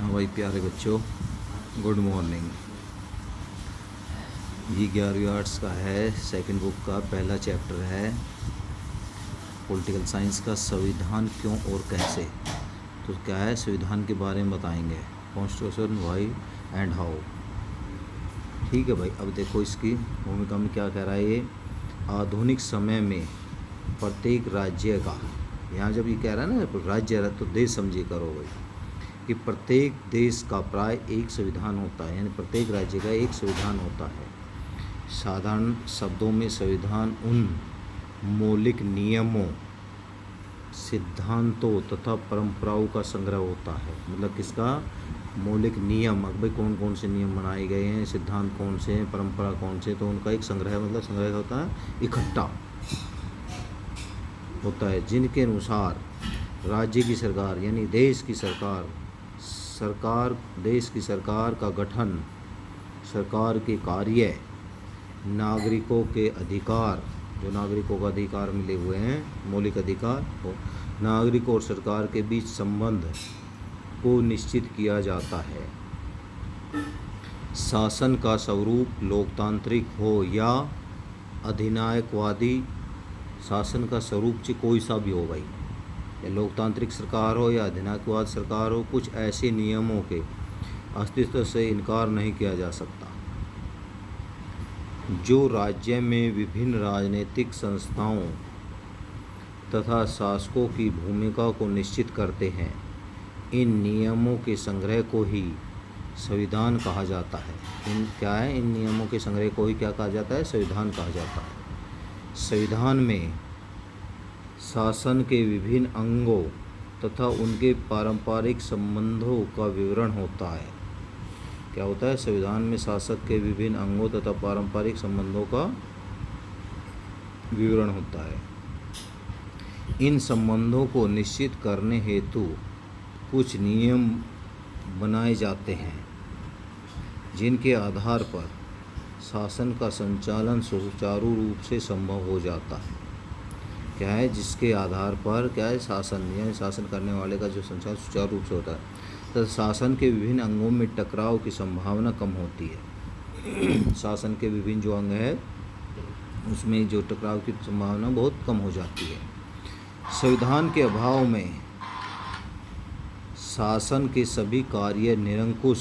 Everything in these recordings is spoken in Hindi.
हाँ भाई प्यारे बच्चों, गुड मॉर्निंग। ये 11वीं आर्ट्स का है, सेकंड बुक का पहला चैप्टर है पॉलिटिकल साइंस का, संविधान क्यों और कैसे। तो क्या है, संविधान के बारे में बताएंगे, कॉन्स्टिट्यूशन व्हाई एंड हाउ। ठीक है भाई। अब देखो इसकी भूमिका में क्या कह रहा है ये। आधुनिक समय में प्रत्येक राज्य का, यहाँ जब ये कह रहा है ना राज्य तो देश समझे करो भाई, कि प्रत्येक देश का प्राय एक संविधान होता है, यानी प्रत्येक राज्य का एक संविधान होता है। साधारण शब्दों में संविधान उन मौलिक नियमों, सिद्धांतों तथा परंपराओं का संग्रह होता है। मतलब किसका? मौलिक नियम। अब भाई कौन कौन से नियम बनाए गए हैं, सिद्धांत कौन से हैं, परंपरा कौन से, तो उनका एक संग्रह, मतलब संग्रह होता है, इकट्ठा होता है, जिनके अनुसार राज्य की सरकार यानी देश की सरकार देश की सरकार का गठन, सरकार के कार्य, नागरिकों के अधिकार, जो नागरिकों को अधिकार मिले हुए हैं, मौलिक अधिकार हो, नागरिकों और सरकार के बीच संबंध को निश्चित किया जाता है। शासन का स्वरूप लोकतांत्रिक हो या अधिनायकवादी, शासन का स्वरूप चाहे कोई सा भी हो भाई, या लोकतांत्रिक सरकार हो या अधिनायकवाद सरकार हो, कुछ ऐसे नियमों के अस्तित्व से इनकार नहीं किया जा सकता जो राज्य में विभिन्न राजनीतिक संस्थाओं तथा शासकों की भूमिका को निश्चित करते हैं। इन नियमों के संग्रह को ही संविधान कहा जाता है। इन नियमों के संग्रह को ही क्या कहा जाता है? संविधान कहा जाता है। संविधान में शासन के विभिन्न अंगों तथा उनके पारंपरिक संबंधों का विवरण होता है। क्या होता है? संविधान में शासक के विभिन्न अंगों तथा पारंपरिक संबंधों का विवरण होता है। इन संबंधों को निश्चित करने हेतु कुछ नियम बनाए जाते हैं, जिनके आधार पर शासन का संचालन सुचारू रूप से संभव हो जाता है। क्या है? जिसके आधार पर क्या है, शासन यानी शासन करने वाले का जो संचालन सुचारू रूप से होता है, तथा शासन के विभिन्न अंगों में टकराव की संभावना कम होती है। शासन के विभिन्न जो अंग है उसमें जो टकराव की संभावना बहुत कम हो जाती है। संविधान के अभाव में शासन के सभी कार्य निरंकुश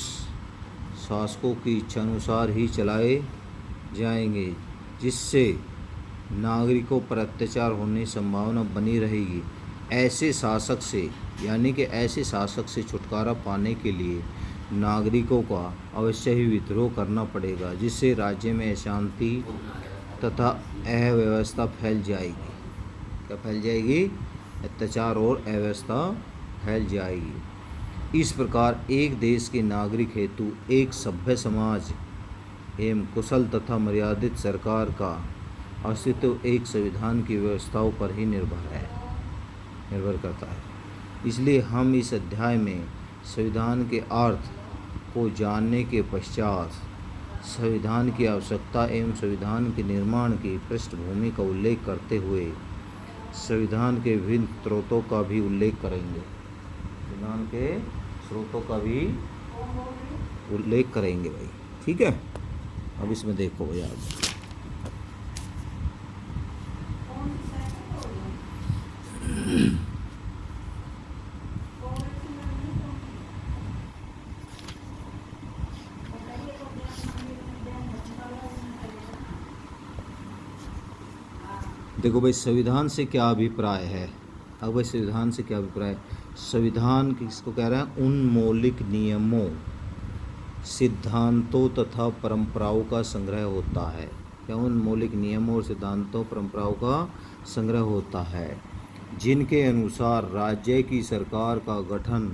शासकों की इच्छानुसार ही चलाए जाएंगे, जिससे नागरिकों पर अत्याचार होने की संभावना बनी रहेगी। ऐसे शासक से यानी कि ऐसे शासक से छुटकारा पाने के लिए नागरिकों का अवश्य ही विद्रोह करना पड़ेगा, जिससे राज्य में अशांति तथा अव्यवस्था फैल जाएगी। क्या फैल जाएगी? अत्याचार और अव्यवस्था फैल जाएगी। इस प्रकार एक देश के नागरिक हेतु एक सभ्य समाज एवं कुशल तथा मर्यादित सरकार का अस्तित्व एक संविधान की व्यवस्थाओं पर ही निर्भर करता है। इसलिए हम इस अध्याय में संविधान के अर्थ को जानने के पश्चात संविधान की आवश्यकता एवं संविधान के निर्माण की पृष्ठभूमि का उल्लेख करते हुए संविधान के विभिन्न स्रोतों का भी उल्लेख करेंगे। संविधान के स्रोतों का भी उल्लेख करेंगे भाई। ठीक है। अब इसमें देखो भैया, देखो भाई संविधान से क्या अभिप्राय है। अब भाई संविधान से क्या अभिप्राय? संविधान किसको कह रहा है? उन मौलिक नियमों, सिद्धांतों तथा परंपराओं का संग्रह होता है। क्या? उन मौलिक नियमों और सिद्धांतों परंपराओं का संग्रह होता है, जिनके अनुसार राज्य की सरकार का गठन,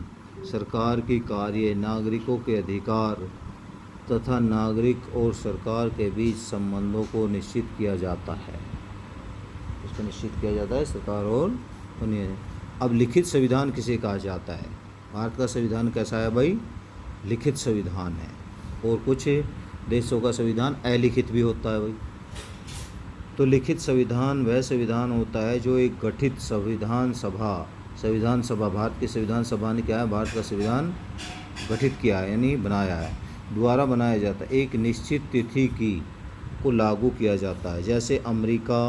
सरकार की कार्य, नागरिकों के अधिकार तथा नागरिक और सरकार के बीच संबंधों को निश्चित किया जाता है। उसको निश्चित किया जाता है सरकार और उन्हें। अब लिखित संविधान किसे कहा जाता है? भारत का संविधान कैसा है भाई? लिखित संविधान है। और कुछ देशों का संविधान अलिखित भी होता है भाई। तो लिखित संविधान वह संविधान होता है जो एक गठित संविधान सभा, भारत की संविधान सभा ने क्या है, भारत का संविधान गठित किया है यानी बनाया है, द्वारा बनाया जाता है, एक निश्चित तिथि की को लागू किया जाता है। जैसे अमेरिका,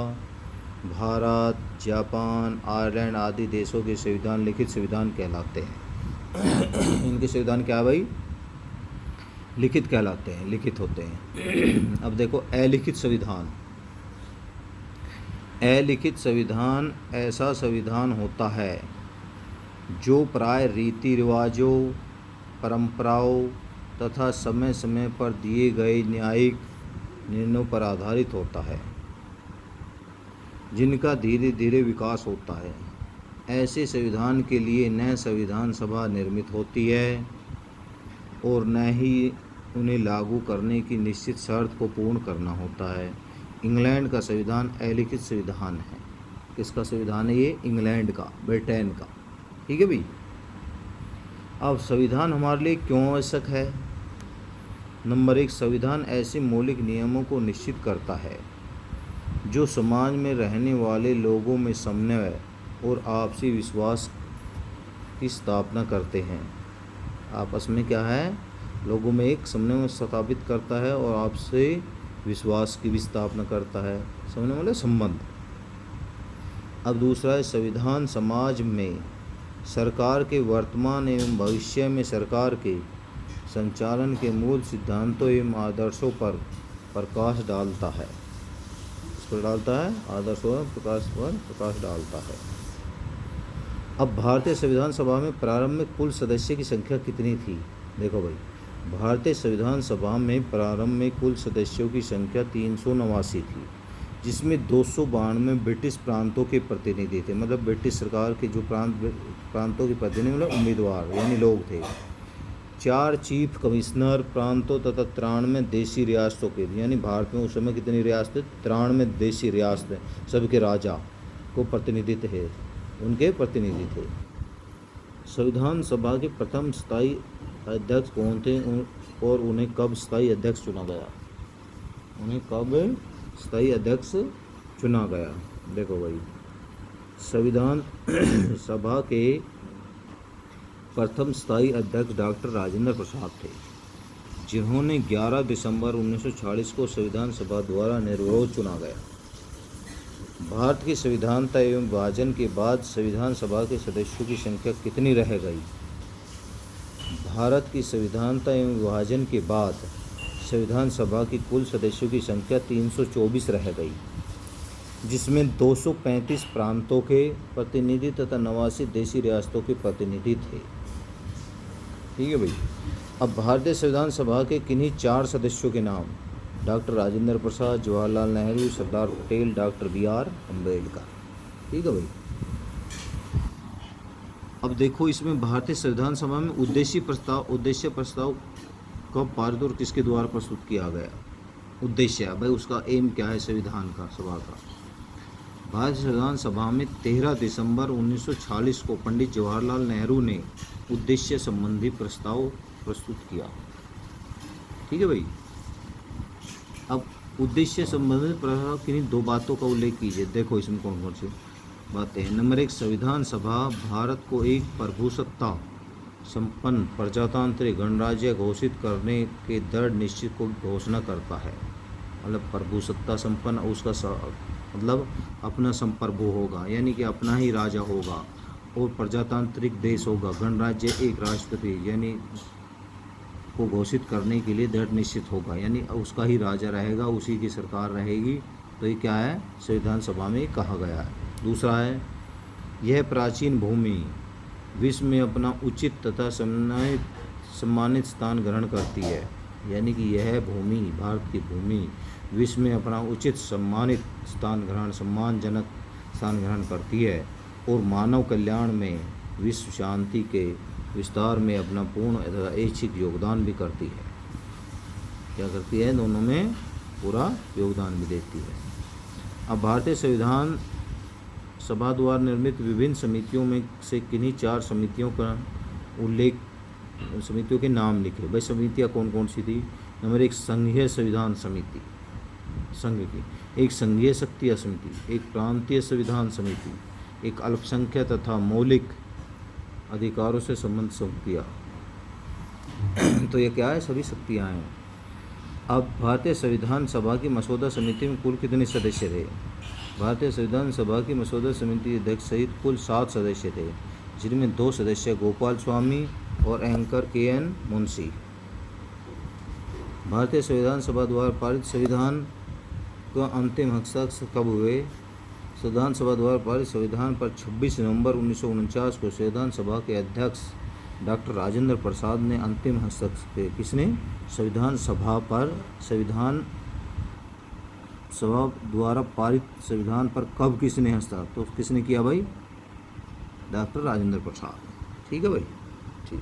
भारत, जापान, आयरलैंड आदि देशों के संविधान लिखित संविधान कहलाते हैं। इनके संविधान क्या है भाई? लिखित कहलाते हैं, लिखित होते हैं। अब देखो अलिखित संविधान। अलिखित संविधान ऐसा संविधान होता है जो प्राय रीति रिवाजों, परंपराओं तथा समय समय पर दिए गए न्यायिक निर्णयों पर आधारित होता है, जिनका धीरे धीरे विकास होता है। ऐसे संविधान के लिए न संविधान सभा निर्मित होती है और न ही उन्हें लागू करने की निश्चित शर्त को पूर्ण करना होता है। इंग्लैंड का संविधान अलिखित संविधान है। किसका संविधान है ये? इंग्लैंड का, ब्रिटेन का। ठीक है भाई। अब संविधान हमारे लिए क्यों आवश्यक है? नंबर 1, संविधान ऐसे मौलिक नियमों को निश्चित करता है जो समाज में रहने वाले लोगों में समन्वय और आपसी विश्वास की स्थापना करते हैं। आपस में क्या है? लोगों में एक समन्वय स्थापित करता है और आपसे विश्वास की भी स्थापना करता है। समन्वय मतलब संबंध। अब दूसरा है, संविधान समाज में सरकार के वर्तमान एवं भविष्य में सरकार के संचालन के मूल सिद्धांतों एवं आदर्शों पर प्रकाश डालता है। इस पर डालता है, आदर्शों पर प्रकाश डालता है। अब भारतीय संविधान सभा में प्रारंभिक कुल सदस्य की संख्या कितनी थी? देखो भाई, भारतीय संविधान सभा में प्रारंभ में कुल सदस्यों की संख्या 389 थी, जिसमें 292 ब्रिटिश प्रांतों के प्रतिनिधि थे। मतलब ब्रिटिश सरकार के जो प्रांतों के प्रतिनिधि मतलब उम्मीदवार यानी लोग थे। 4 चीफ कमिश्नर प्रांतों तथा 93 देशी रियासतों के, यानी भारत में उस समय कितनी रियासतें? 93 देशी रियासतें, सबके राजा को प्रतिनिधि थे, उनके प्रतिनिधि थे। संविधान सभा के प्रथम स्थायी अध्यक्ष कौन थे और उन्हें कब स्थायी अध्यक्ष चुना गया? उन्हें कब स्थायी अध्यक्ष चुना गया? देखो भाई, संविधान सभा के प्रथम स्थायी अध्यक्ष डॉक्टर राजेंद्र प्रसाद थे, जिन्होंने 11 दिसंबर 1940 को संविधान सभा द्वारा निर्विरोध चुना गया। भारत की संविधानता एवं विभाजन के बाद संविधान सभा के सदस्यों की संख्या कितनी रह गई? भारत की संविधानता एवं विभाजन के बाद संविधान सभा की कुल सदस्यों की संख्या 324 रह गई, जिसमें 235 प्रांतों के प्रतिनिधि तथा 89 देशी रियासतों के प्रतिनिधि थे। ठीक है भाई। अब भारतीय संविधान सभा के किन्हीं 4 सदस्यों के नाम? Doctor Rajendra Prasad, Jawaharlal Nehru, Sardar Patel, doctor BR Ambedkar. ठीक है भाई। अब देखो, इसमें भारतीय संविधान सभा में उद्देश्य प्रस्ताव कब पारित और किसके द्वारा प्रस्तुत किया गया? उद्देश्य भाई, उसका एम क्या है संविधान का, सभा का? भारतीय संविधान सभा में 13 दिसंबर 1940 को पंडित जवाहरलाल नेहरू ने उद्देश्य संबंधी प्रस्ताव प्रस्तुत किया। ठीक है भाई। अब उद्देश्य संबंधित प्रस्ताव किन्हीं 2 बातों का उल्लेख कीजिए। देखो इसमें कौन कौन सी बातें हैं। नंबर 1, संविधान सभा भारत को एक प्रभुसत्ता संपन्न प्रजातांत्रिक गणराज्य घोषित करने के दृढ़ निश्चित को घोषणा करता है। मतलब प्रभुसत्ता संपन्न, उसका मतलब अपना संप्रभु होगा, यानी कि अपना ही राजा होगा और प्रजातांत्रिक देश होगा। गणराज्य एक राष्ट्रपति यानी को घोषित करने के लिए दृढ़ निश्चित होगा, यानी उसका ही राजा रहेगा, उसी की सरकार रहेगी। तो ये क्या है? संविधान सभा में कहा गया है। दूसरा है, यह प्राचीन भूमि विश्व में अपना उचित तथा सम्मानित स्थान ग्रहण करती है, यानी कि यह भूमि, भारत की भूमि विश्व में अपना उचित सम्मानजनक स्थान ग्रहण करती है और मानव कल्याण में, विश्व शांति के विस्तार में अपना पूर्ण तथा ऐच्छिक योगदान भी करती है। क्या करती है? दोनों में पूरा योगदान भी देती है। अब भारतीय संविधान सभा द्वारा निर्मित विभिन्न समितियों में से किन्हीं 4 समितियों का उल्लेख, समितियों के नाम लिखे। भाई समितियाँ कौन कौन सी थी? नंबर 1, संघीय संविधान समिति, संघ की। एक संघीय शक्ति समिति, एक प्रांतीय संविधान समिति, एक अल्पसंख्यक तथा मौलिक अधिकारों से संबंधित समितियाँ। तो ये क्या है, सभी शक्तियाँ हैं। अब भारतीय संविधान सभा की मसौदा समिति में कुल कितने सदस्य थे? भारतीय संविधान सभा की मसौदा समिति अध्यक्ष सहित कुल 7 सदस्य थे, जिनमें 2 सदस्य गोपाल स्वामी और एंकर KN मुंशी। भारतीय संविधान सभा द्वारा पारित संविधान का अंतिम हस्ताक्षर कब हुए? संविधान सभा द्वारा पारित संविधान पर 26 नवंबर 1949 को संविधान सभा के अध्यक्ष डॉक्टर राजेंद्र प्रसाद ने अंतिम हस्ताक्षर किए। किसने? संविधान सभा पर, संविधान सभा द्वारा पारित संविधान पर कब किसने हस्ताक्षर? तो किसने किया भाई? डॉक्टर राजेंद्र प्रसाद। ठीक है भाई, ठीक।